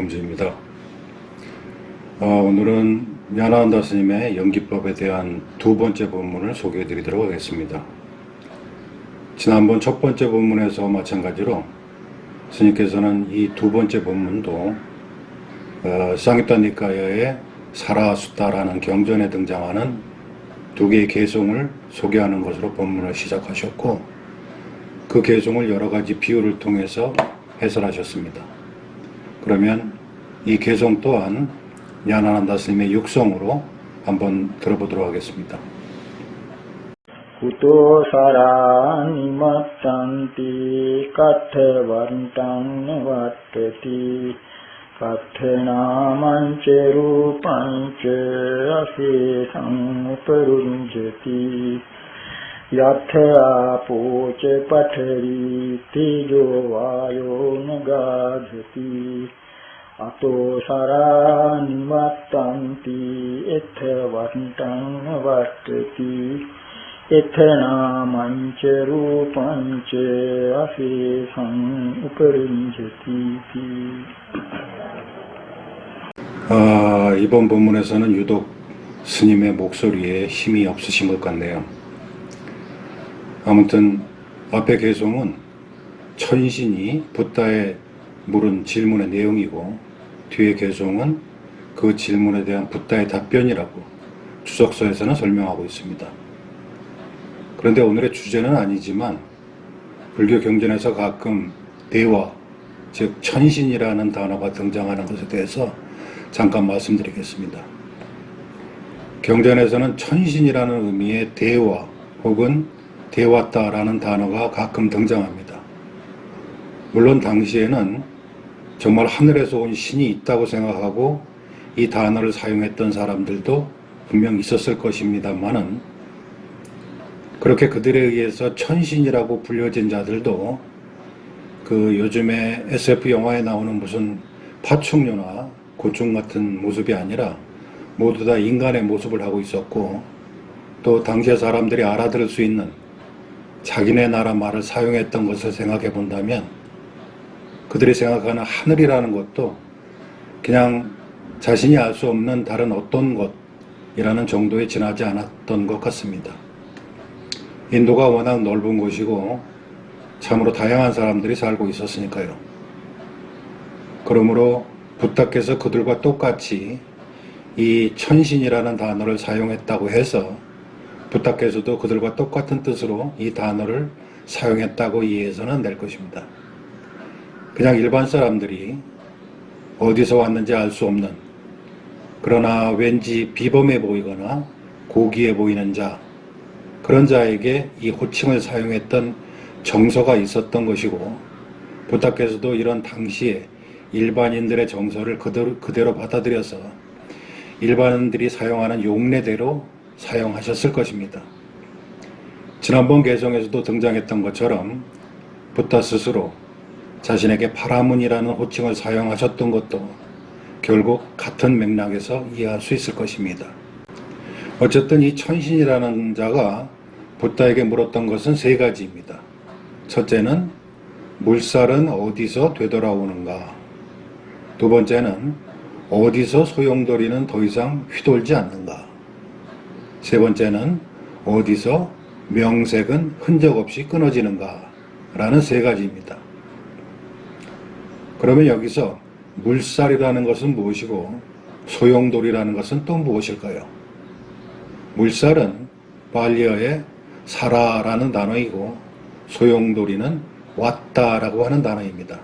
정주입니다. 오늘은 냐나한다 스님의 연기법에 대한 두 번째 본문을 소개해 드리도록 하겠습니다. 지난번 첫 번째 본문에서 마찬가지로 스님께서는 이 두 번째 본문도 쌍입단 니카야의 사라수타라는 경전에 등장하는 두 개의 개송을 소개하는 것으로 본문을 시작하셨고, 그 개송을 여러 가지 비유를 통해서 해설하셨습니다. 그러면 이 개송 또한 냐나한다 스님의 육성으로 한번 들어보도록 하겠습니다. कुतोसरानिमत्सन्ति कथवन्तं वर्तति कथनामञ्च रूपञ्च अशेषं उपरुञ्जति यथ आपोच पठरी तेजो वायो न गाधति अतोसरानिमत्सन्ति इत्थवन्तं वर्तति इत्थनामञ्च रूपञ्च अशेषं उपरुञ्जति. 이번 본문에서는 유독 스님의 목소리에 힘이 없으신 것 같네요. 아무튼 앞의 개송은 천신이 붓다에 물은 질문의 내용이고, 뒤에 개송은 그 질문에 대한 붓다의 답변이라고 주석서에서는 설명하고 있습니다. 그런데 오늘의 주제는 아니지만 불교 경전에서 가끔 대화, 즉 천신이라는 단어가 등장하는 것에 대해서 잠깐 말씀드리겠습니다. 경전에서는 천신이라는 의미의 대화 혹은 대화다라는 단어가 가끔 등장합니다. 물론 당시에는 정말 하늘에서 온 신이 있다고 생각하고 이 단어를 사용했던 사람들도 분명 있었을 것입니다만은, 그렇게 그들에 의해서 천신이라고 불려진 자들도 그 요즘에 SF 영화에 나오는 무슨 파충류나 곤충 같은 모습이 아니라 모두 다 인간의 모습을 하고 있었고, 또 당시의 사람들이 알아들을 수 있는 자기네 나라 말을 사용했던 것을 생각해 본다면 그들이 생각하는 하늘이라는 것도 그냥 자신이 알 수 없는 다른 어떤 것이라는 정도에 지나지 않았던 것 같습니다. 인도가 워낙 넓은 곳이고 참으로 다양한 사람들이 살고 있었으니까요. 그러므로 붓다께서 그들과 똑같이 이 천신이라는 단어를 사용했다고 해서 붓다께서도 그들과 똑같은 뜻으로 이 단어를 사용했다고 이해해서는 안 될 것입니다. 그냥 일반 사람들이 어디서 왔는지 알 수 없는, 그러나 왠지 비범해 보이거나 고귀해 보이는 자, 그런 자에게 이 호칭을 사용했던 정서가 있었던 것이고, 붓다께서도 이런 당시에 일반인들의 정서를 그대로 받아들여서 일반인들이 사용하는 용례대로 사용하셨을 것입니다. 지난번 개송에서도 등장했던 것처럼 붓다 스스로 자신에게 파라문이라는 호칭을 사용하셨던 것도 결국 같은 맥락에서 이해할 수 있을 것입니다. 어쨌든 이 천신이라는 자가 붓다에게 물었던 것은 세 가지입니다. 첫째는 물살은 어디서 되돌아오는가? 두 번째는 어디서 소용돌이는 더 이상 휘돌지 않는가? 세 번째는 어디서 명색은 흔적 없이 끊어지는가? 라는 세 가지입니다. 그러면 여기서 물살이라는 것은 무엇이고 소용돌이라는 것은 또 무엇일까요? 물살은 발리어의 사라라는 단어이고, 소용돌이는 왔다라고 하는 단어입니다.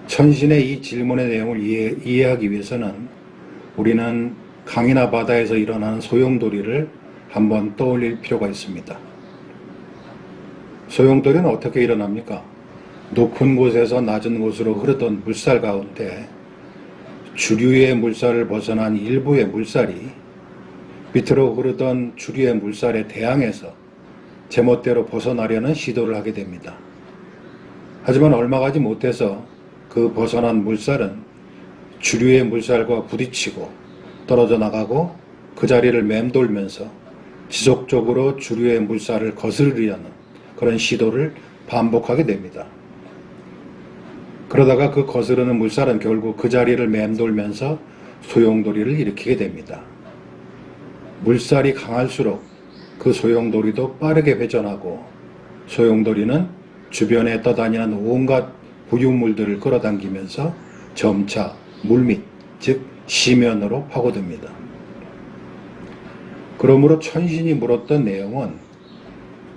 천신의 이 질문의 내용을 이해하기 위해서는 우리는 강이나 바다에서 일어나는 소용돌이를 한번 떠올릴 필요가 있습니다. 소용돌이는 어떻게 일어납니까? 높은 곳에서 낮은 곳으로 흐르던 물살 가운데 주류의 물살을 벗어난 일부의 물살이 밑으로 흐르던 주류의 물살에 대항해서 제멋대로 벗어나려는 시도를 하게 됩니다. 하지만 얼마 가지 못해서 그 벗어난 물살은 주류의 물살과 부딪히고 떨어져 나가고 그 자리를 맴돌면서 지속적으로 주류의 물살을 거스르려는 그런 시도를 반복하게 됩니다. 그러다가 그 거스르는 물살은 결국 그 자리를 맴돌면서 소용돌이를 일으키게 됩니다. 물살이 강할수록 그 소용돌이도 빠르게 회전하고 소용돌이는 주변에 떠다니는 온갖 부유물들을 끌어당기면서 점차 물밑, 즉 시면으로 파고듭니다. 그러므로 천신이 물었던 내용은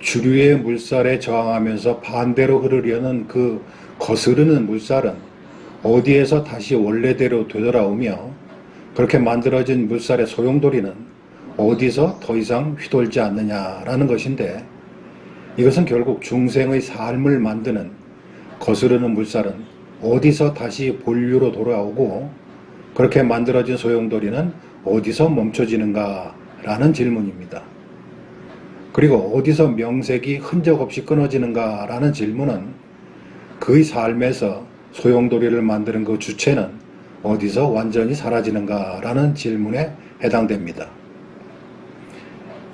주류의 물살에 저항하면서 반대로 흐르려는 그 거스르는 물살은 어디에서 다시 원래대로 되돌아오며 그렇게 만들어진 물살의 소용돌이는 어디서 더 이상 휘돌지 않느냐라는 것인데, 이것은 결국 중생의 삶을 만드는 거스르는 물살은 어디서 다시 본류로 돌아오고 그렇게 만들어진 소용돌이는 어디서 멈춰지는가라는 질문입니다. 그리고 어디서 명색이 흔적 없이 끊어지는가라는 질문은 그의 삶에서 소용돌이를 만드는 그 주체는 어디서 완전히 사라지는가라는 질문에 해당됩니다.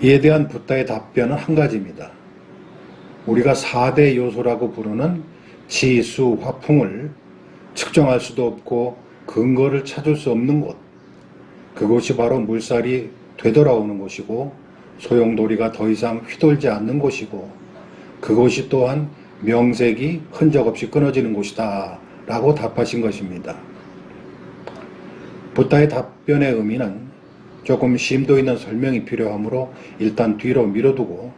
이에 대한 붓다의 답변은 한 가지입니다. 우리가 4대 요소라고 부르는 지, 수, 화풍을 측정할 수도 없고 근거를 찾을 수 없는 곳, 그곳이 바로 물살이 되돌아오는 곳이고 소용돌이가 더 이상 휘돌지 않는 곳이고 그곳이 또한 명색이 흔적 없이 끊어지는 곳이다 라고 답하신 것입니다. 붓다의 답변의 의미는 조금 심도 있는 설명이 필요하므로 일단 뒤로 미뤄두고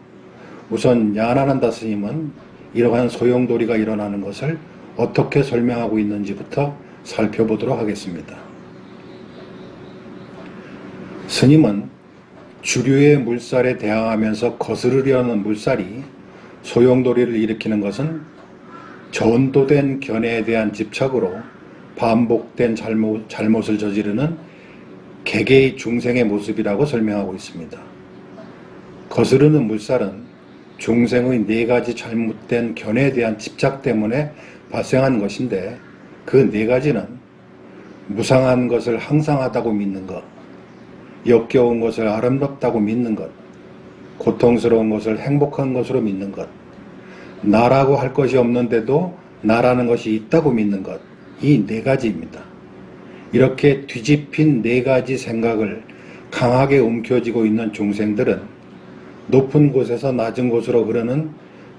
우선 야나난다 스님은 이러한 소용돌이가 일어나는 것을 어떻게 설명하고 있는지부터 살펴보도록 하겠습니다. 스님은 주류의 물살에 대항하면서 거스르려는 물살이 소용돌이를 일으키는 것은 전도된 견해에 대한 집착으로 반복된 잘못을 저지르는 개개의 중생의 모습이라고 설명하고 있습니다. 거스르는 물살은 중생의 4가지 잘못된 견해에 대한 집착 때문에 발생한 것인데, 그 4가지는 무상한 것을 항상하다고 믿는 것, 역겨운 것을 아름답다고 믿는 것, 고통스러운 것을 행복한 것으로 믿는 것, 나라고 할 것이 없는데도 나라는 것이 있다고 믿는 것, 이 4가지입니다. 이렇게 뒤집힌 4가지 생각을 강하게 움켜쥐고 있는 중생들은 높은 곳에서 낮은 곳으로 흐르는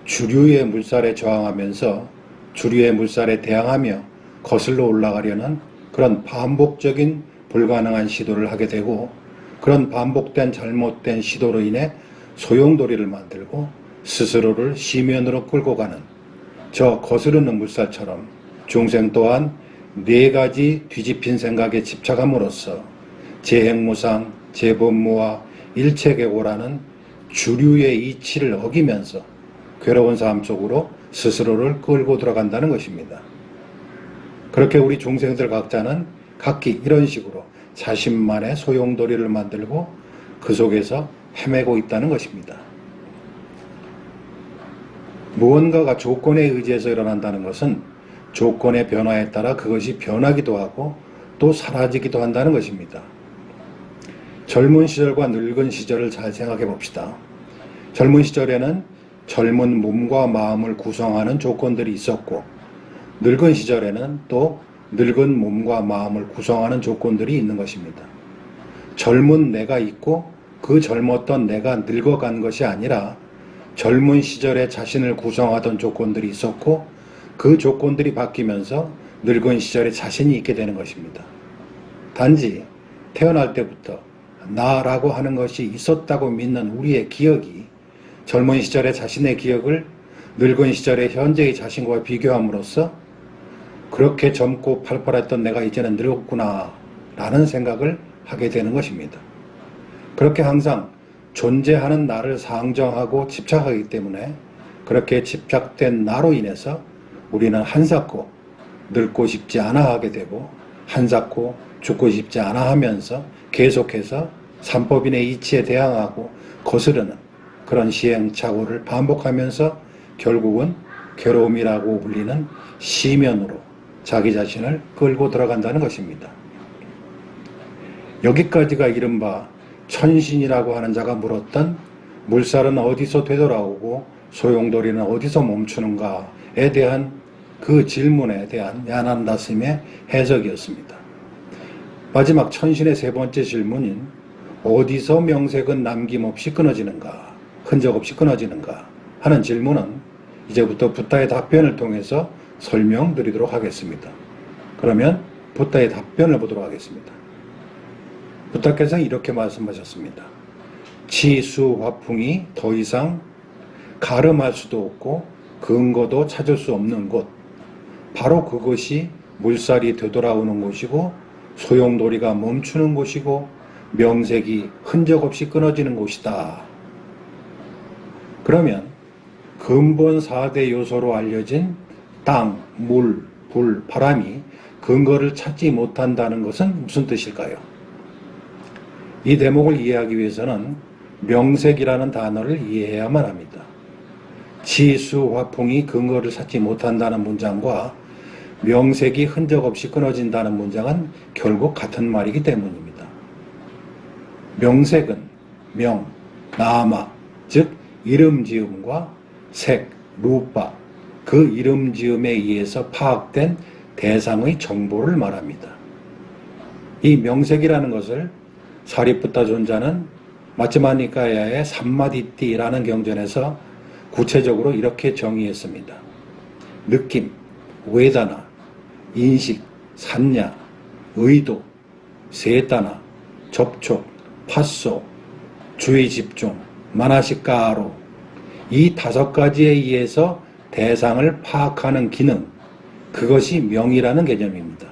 주류의 물살에 저항하면서 주류의 물살에 대항하며 거슬러 올라가려는 그런 반복적인 불가능한 시도를 하게 되고, 그런 반복된 잘못된 시도로 인해 소용돌이를 만들고 스스로를 시면으로 끌고 가는 저 거스르는 물살처럼 중생 또한 4가지 뒤집힌 생각에 집착함으로써 재행무상, 재본무와 일체계고라는 주류의 이치를 어기면서 괴로운 삶 속으로 스스로를 끌고 들어간다는 것입니다. 그렇게 우리 중생들 각자는 각기 이런 식으로 자신만의 소용돌이를 만들고 그 속에서 헤매고 있다는 것입니다. 무언가가 조건에 의지해서 일어난다는 것은 조건의 변화에 따라 그것이 변하기도 하고 또 사라지기도 한다는 것입니다. 젊은 시절과 늙은 시절을 잘 생각해 봅시다. 젊은 시절에는 젊은 몸과 마음을 구성하는 조건들이 있었고, 늙은 시절에는 또 늙은 몸과 마음을 구성하는 조건들이 있는 것입니다. 젊은 내가 있고 그 젊었던 내가 늙어간 것이 아니라 젊은 시절에 자신을 구성하던 조건들이 있었고 그 조건들이 바뀌면서 늙은 시절에 자신이 있게 되는 것입니다. 단지 태어날 때부터 나라고 하는 것이 있었다고 믿는 우리의 기억이 젊은 시절의 자신의 기억을 늙은 시절의 현재의 자신과 비교함으로써 그렇게 젊고 팔팔했던 내가 이제는 늙었구나 라는 생각을 하게 되는 것입니다. 그렇게 항상 존재하는 나를 상정하고 집착하기 때문에 그렇게 집착된 나로 인해서 우리는 한사코 늙고 싶지 않아 하게 되고 한사코 죽고 싶지 않아 하면서 계속해서 삼법인의 이치에 대항하고 거스르는 그런 시행착오를 반복하면서 결국은 괴로움이라고 불리는 시면으로 자기 자신을 끌고 들어간다는 것입니다. 여기까지가 이른바 천신이라고 하는 자가 물었던 물살은 어디서 되돌아오고 소용돌이는 어디서 멈추는가에 대한 그 질문에 대한 야난다 스님의 해석이었습니다. 마지막 천신의 세 번째 질문인 어디서 명색은 남김없이 끊어지는가, 흔적 없이 끊어지는가 하는 질문은 이제부터 붓다의 답변을 통해서 설명드리도록 하겠습니다. 그러면 붓다의 답변을 보도록 하겠습니다. 붓다께서는 이렇게 말씀하셨습니다. 치수 화풍이 더 이상 가름할 수도 없고 근거도 찾을 수 없는 곳, 바로 그것이 물살이 되돌아오는 곳이고 소용돌이가 멈추는 곳이고 명색이 흔적 없이 끊어지는 곳이다. 그러면 근본 4대 요소로 알려진 땅, 물, 불, 바람이 근거를 찾지 못한다는 것은 무슨 뜻일까요? 이 대목을 이해하기 위해서는 명색이라는 단어를 이해해야만 합니다. 지수, 화풍이 근거를 찾지 못한다는 문장과 명색이 흔적 없이 끊어진다는 문장은 결국 같은 말이기 때문입니다. 명색은 명, 나마, 즉 이름 지음과 색, 루파, 그 이름 지음에 의해서 파악된 대상의 정보를 말합니다. 이 명색이라는 것을 사리푸타 존자는 마츠마니까야의 삼마디띠라는 경전에서 구체적으로 이렇게 정의했습니다. 느낌, 웨다나, 인식, 산냐, 의도, 세타나, 접촉, 파소, 주의 집중, 마나시카로, 이 5가지에 의해서 대상을 파악하는 기능, 그것이 명이라는 개념입니다.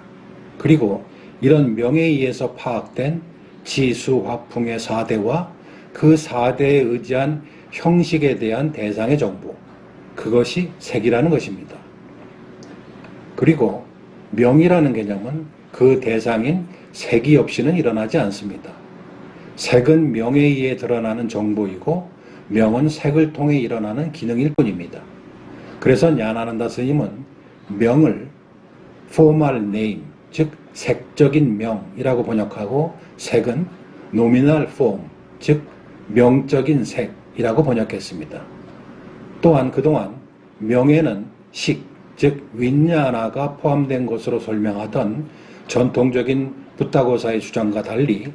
그리고 이런 명에 의해서 파악된 지수, 화풍의 4대와 그 4대에 의지한 형식에 대한 대상의 정보, 그것이 색이라는 것입니다. 그리고 명이라는 개념은 그 대상인 색이 없이는 일어나지 않습니다. 색은 명에 의해 드러나는 정보이고 명은 색을 통해 일어나는 기능일 뿐입니다. 그래서 냐나난다 스님은 명을 formal name, 즉 색적인 명이라고 번역하고 색은 nominal form, 즉 명적인 색이라고 번역했습니다. 또한 그동안 명에는 식, 즉 윈야나가 포함된 것으로 설명하던 전통적인 붓다고사의 주장과 달리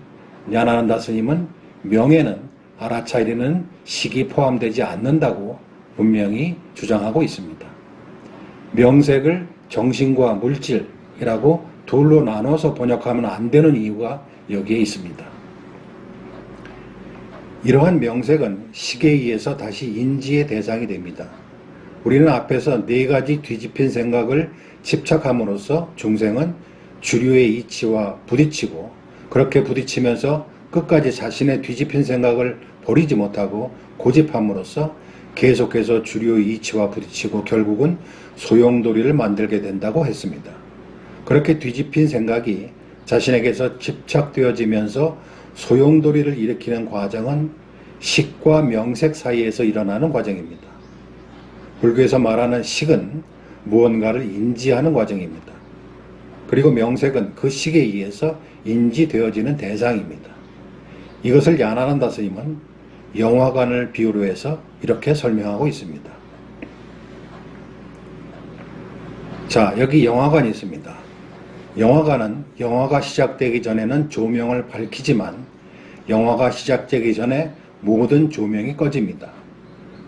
냐나난다 스님은 명에는 알아차리는 식이 포함되지 않는다고 분명히 주장하고 있습니다. 명색을 정신과 물질이라고 둘로 나눠서 번역하면 안 되는 이유가 여기에 있습니다. 이러한 명색은 식에 의해서 다시 인지의 대상이 됩니다. 우리는 앞에서 4가지 뒤집힌 생각을 집착함으로써 중생은 주류의 이치와 부딪히고 그렇게 부딪히면서 끝까지 자신의 뒤집힌 생각을 버리지 못하고 고집함으로써 계속해서 주류의 이치와 부딪히고 결국은 소용돌이를 만들게 된다고 했습니다. 그렇게 뒤집힌 생각이 자신에게서 집착되어지면서 소용돌이를 일으키는 과정은 식과 명색 사이에서 일어나는 과정입니다. 불교에서 말하는 식은 무언가를 인지하는 과정입니다. 그리고 명색은 그 식에 의해서 인지되어지는 대상입니다. 이것을 냐나난다 스님은 영화관을 비유로 해서 이렇게 설명하고 있습니다. 자, 여기 영화관이 있습니다. 영화관은 영화가 시작되기 전에는 조명을 밝히지만 영화가 시작되기 전에 모든 조명이 꺼집니다.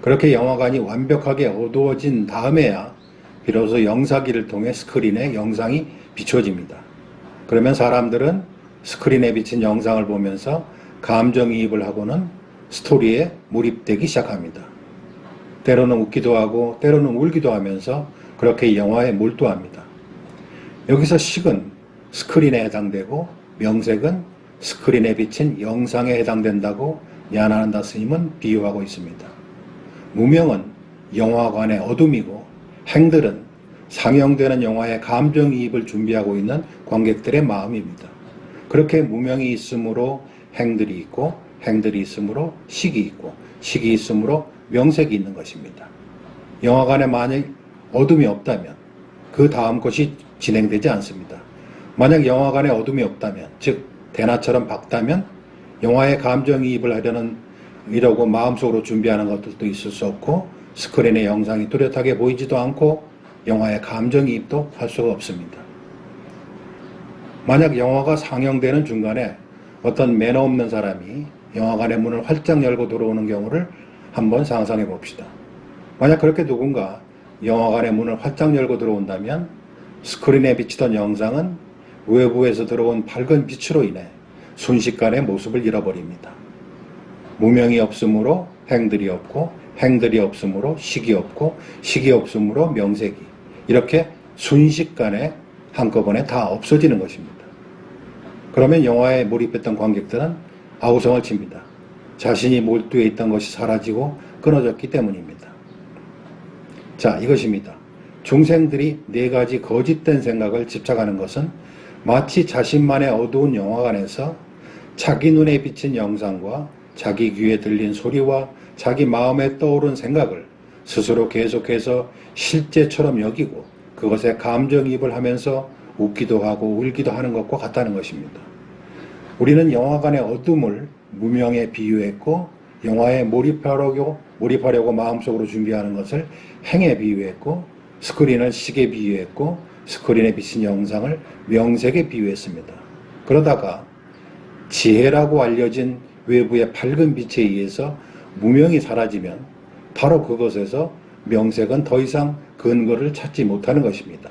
그렇게 영화관이 완벽하게 어두워진 다음에야 비로소 영사기를 통해 스크린에 영상이 비춰집니다. 그러면 사람들은 스크린에 비친 영상을 보면서 감정이입을 하고는 스토리에 몰입되기 시작합니다. 때로는 웃기도 하고 때로는 울기도 하면서 그렇게 영화에 몰두합니다. 여기서 식은 스크린에 해당되고 명색은 스크린에 비친 영상에 해당된다고 냐나난다 스님은 비유하고 있습니다. 무명은 영화관의 어둠이고 행들은 상영되는 영화의 감정이입을 준비하고 있는 관객들의 마음입니다. 그렇게 무명이 있으므로 행들이 있고 행들이 있으므로 식이 있고 식이 있으므로 명색이 있는 것입니다. 영화관에 만약 어둠이 없다면 그 다음 것이 진행되지 않습니다. 만약 영화관에 어둠이 없다면, 즉 대낮처럼 밝다면 영화의 감정이입을 하려는 이러고 마음속으로 준비하는 것들도 있을 수 없고 스크린의 영상이 뚜렷하게 보이지도 않고 영화에 감정이입도 할 수가 없습니다. 만약 영화가 상영되는 중간에 어떤 매너 없는 사람이 영화관의 문을 활짝 열고 들어오는 경우를 한번 상상해 봅시다. 만약 그렇게 누군가 영화관의 문을 활짝 열고 들어온다면 스크린에 비치던 영상은 외부에서 들어온 밝은 빛으로 인해 순식간에 모습을 잃어버립니다. 무명이 없으므로 행들이 없고, 행들이 없으므로 식이 없고, 식이 없으므로 명색이, 이렇게 순식간에 한꺼번에 다 없어지는 것입니다. 그러면 영화에 몰입했던 관객들은 아우성을 칩니다. 자신이 몰두해 있던 것이 사라지고 끊어졌기 때문입니다. 자, 이것입니다. 중생들이 네 가지 거짓된 생각을 집착하는 것은 마치 자신만의 어두운 영화관에서 자기 눈에 비친 영상과 자기 귀에 들린 소리와 자기 마음에 떠오른 생각을 스스로 계속해서 실제처럼 여기고 그것에 감정이입을 하면서 웃기도 하고 울기도 하는 것과 같다는 것입니다. 우리는 영화관의 어둠을 무명에 비유했고 영화에 몰입하려고 마음속으로 준비하는 것을 행에 비유했고 스크린을 식에 비유했고 스크린에 비친 영상을 명색에 비유했습니다. 그러다가 지혜라고 알려진 외부의 밝은 빛에 의해서 무명이 사라지면 바로 그것에서 명색은 더 이상 근거를 찾지 못하는 것입니다.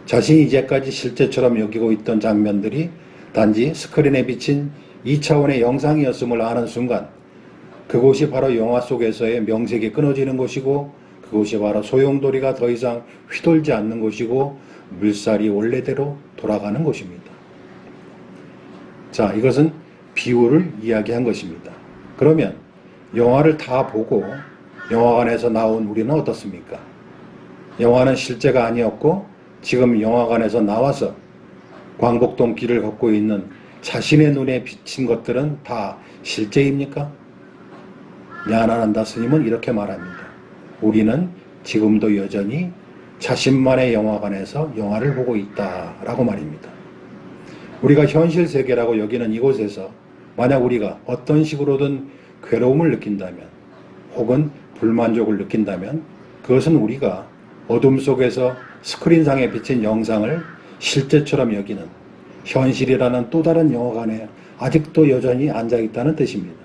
자신이 이제까지 실제처럼 여기고 있던 장면들이 단지 스크린에 비친 2차원의 영상이었음을 아는 순간 그곳이 바로 영화 속에서의 명색이 끊어지는 것이고 그곳이 바로 소용돌이가 더 이상 휘돌지 않는 것이고 물살이 원래대로 돌아가는 것입니다. 자, 이것은 비유를 이야기한 것입니다. 그러면 영화를 다 보고 영화관에서 나온 우리는 어떻습니까? 영화는 실제가 아니었고 지금 영화관에서 나와서 광복동 길을 걷고 있는 자신의 눈에 비친 것들은 다 실제입니까? 냐나난다 스님은 이렇게 말합니다. 우리는 지금도 여전히 자신만의 영화관에서 영화를 보고 있다라고 말입니다. 우리가 현실 세계라고 여기는 이곳에서 만약 우리가 어떤 식으로든 괴로움을 느낀다면 혹은 불만족을 느낀다면 그것은 우리가 어둠 속에서 스크린상에 비친 영상을 실제처럼 여기는 현실이라는 또 다른 영화관에 아직도 여전히 앉아있다는 뜻입니다.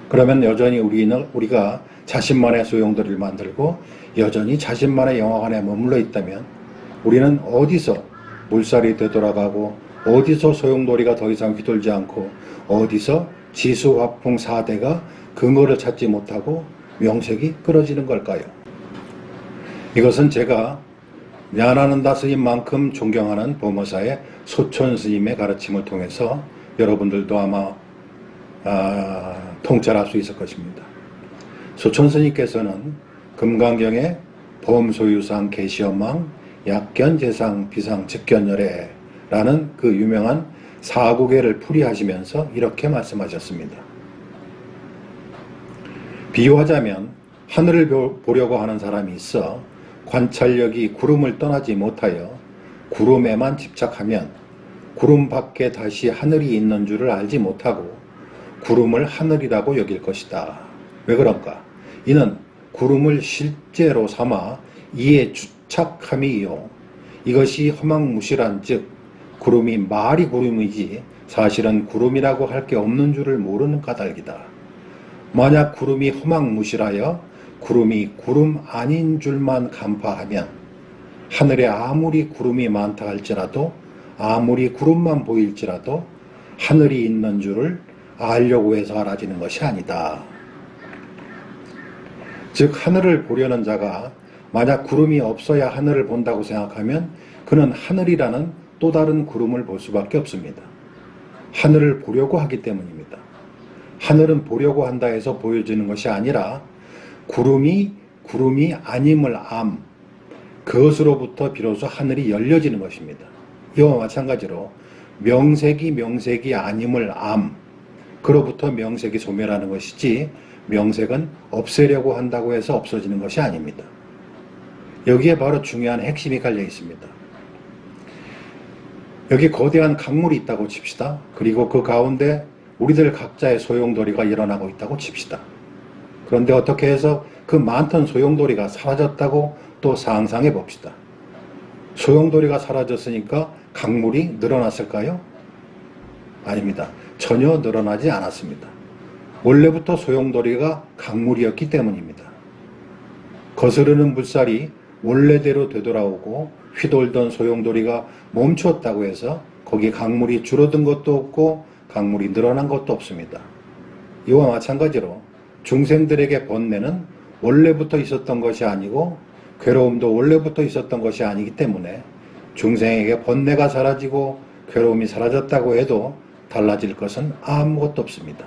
그러면 여전히 우리가 자신만의 소용돌이를 만들고 여전히 자신만의 영화관에 머물러 있다면 우리는 어디서 물살이 되돌아가고 어디서 소용돌이가 더 이상 휘돌지 않고 어디서 지수화풍 4대가 근거를 찾지 못하고 명색이 끊어지는 걸까요? 이것은 제가 냐나난다 스님만큼 존경하는 범어사의 소천 스님의 가르침을 통해서 여러분들도 아마 통찰할 수 있을 것입니다. 소천 스님께서는 금강경의 범소유상 계시엄망 약견재상 비상 직견열애라는 그 유명한 사구계를 풀이하시면서 이렇게 말씀하셨습니다. 비유하자면 하늘을 보려고 하는 사람이 있어 관찰력이 구름을 떠나지 못하여 구름에만 집착하면 구름 밖에 다시 하늘이 있는 줄을 알지 못하고 구름을 하늘이라고 여길 것이다. 왜 그런가? 이는 구름을 실제로 삼아 이에 주착함이요. 이것이 허망무실한 즉 구름이 말이 구름이지 사실은 구름이라고 할 게 없는 줄을 모르는 까닭이다. 만약 구름이 허망무실하여 구름이 구름 아닌 줄만 간파하면 하늘에 아무리 구름이 많다 할지라도 아무리 구름만 보일지라도 하늘이 있는 줄을 알려고 해서 알아지는 것이 아니다. 즉 하늘을 보려는 자가 만약 구름이 없어야 하늘을 본다고 생각하면 그는 하늘이라는 또 다른 구름을 볼 수밖에 없습니다. 하늘을 보려고 하기 때문입니다. 하늘은 보려고 한다 해서 보여지는 것이 아니라 구름이 아님을 그것으로부터 비로소 하늘이 열려지는 것입니다. 이와 마찬가지로 명색이 아님을 그로부터 명색이 소멸하는 것이지 명색은 없애려고 한다고 해서 없어지는 것이 아닙니다. 여기에 바로 중요한 핵심이 깔려 있습니다. 여기 거대한 강물이 있다고 칩시다. 그리고 그 가운데 우리들 각자의 소용돌이가 일어나고 있다고 칩시다. 그런데 어떻게 해서 그 많던 소용돌이가 사라졌다고 또 상상해 봅시다. 소용돌이가 사라졌으니까 강물이 늘어났을까요? 아닙니다. 전혀 늘어나지 않았습니다. 원래부터 소용돌이가 강물이었기 때문입니다. 거스르는 물살이 원래대로 되돌아오고 휘돌던 소용돌이가 멈추었다고 해서 거기 강물이 줄어든 것도 없고 강물이 늘어난 것도 없습니다. 이와 마찬가지로 중생들에게 번뇌는 원래부터 있었던 것이 아니고 괴로움도 원래부터 있었던 것이 아니기 때문에 중생에게 번뇌가 사라지고 괴로움이 사라졌다고 해도 달라질 것은 아무것도 없습니다.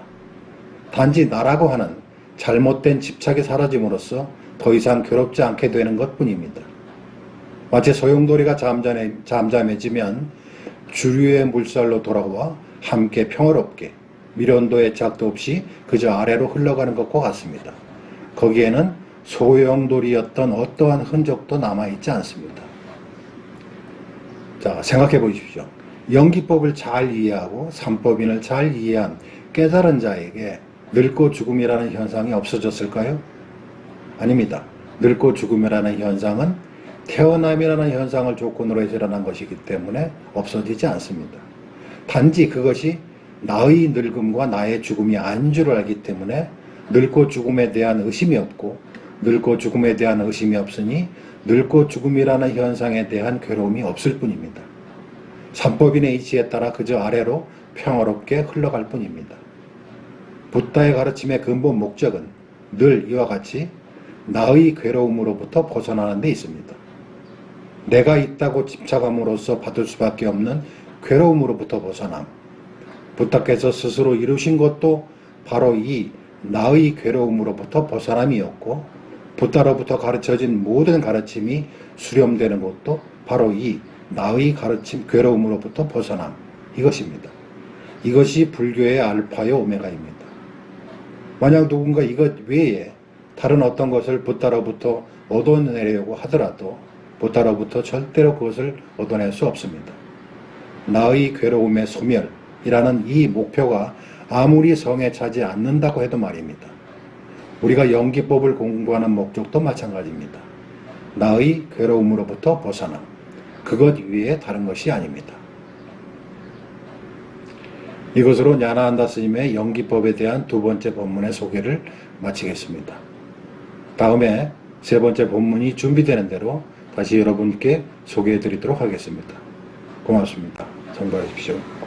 단지 나라고 하는 잘못된 집착이 사라짐으로써 더 이상 괴롭지 않게 되는 것뿐입니다. 마치 소용돌이가 잠잠해지면 주류의 물살로 돌아와 함께 평화롭게 미련도 애착도 없이 그저 아래로 흘러가는 것과 같습니다. 거기에는 소용돌이였던 어떠한 흔적도 남아있지 않습니다. 자, 생각해 보십시오. 연기법을 잘 이해하고 삼법인을 잘 이해한 깨달은 자에게 늙고 죽음이라는 현상이 없어졌을까요? 아닙니다. 늙고 죽음이라는 현상은 태어남이라는 현상을 조건으로 해서 일어난 것이기 때문에 없어지지 않습니다. 단지 그것이 나의 늙음과 나의 죽음이 아닌 줄 알기 때문에 늙고 죽음에 대한 의심이 없고 늙고 죽음에 대한 의심이 없으니 늙고 죽음이라는 현상에 대한 괴로움이 없을 뿐입니다. 삼법인의 이치에 따라 그저 아래로 평화롭게 흘러갈 뿐입니다. 붓다의 가르침의 근본 목적은 늘 이와 같이 나의 괴로움으로부터 벗어나는 데 있습니다. 내가 있다고 집착함으로써 받을 수밖에 없는 괴로움으로부터 벗어남. 붓다께서 스스로 이루신 것도 바로 이 나의 괴로움으로부터 벗어남이었고 붓다로부터 가르쳐진 모든 가르침이 수렴되는 것도 바로 이 나의 가르침 괴로움으로부터 벗어남 이것입니다. 이것이 불교의 알파요 오메가입니다. 만약 누군가 이것 외에 다른 어떤 것을 붓다로부터 얻어내려고 하더라도 붓다로부터 절대로 그것을 얻어낼 수 없습니다. 나의 괴로움의 소멸이라는 이 목표가 아무리 성에 차지 않는다고 해도 말입니다. 우리가 연기법을 공부하는 목적도 마찬가지입니다. 나의 괴로움으로부터 벗어남. 그것 외에 다른 것이 아닙니다. 이것으로 냐나한다 스님의 연기법에 대한 두 번째 법문의 소개를 마치겠습니다. 다음에 세 번째 법문이 준비되는 대로 다시 여러분께 소개해 드리도록 하겠습니다. 고맙습니다. 참고하십시오.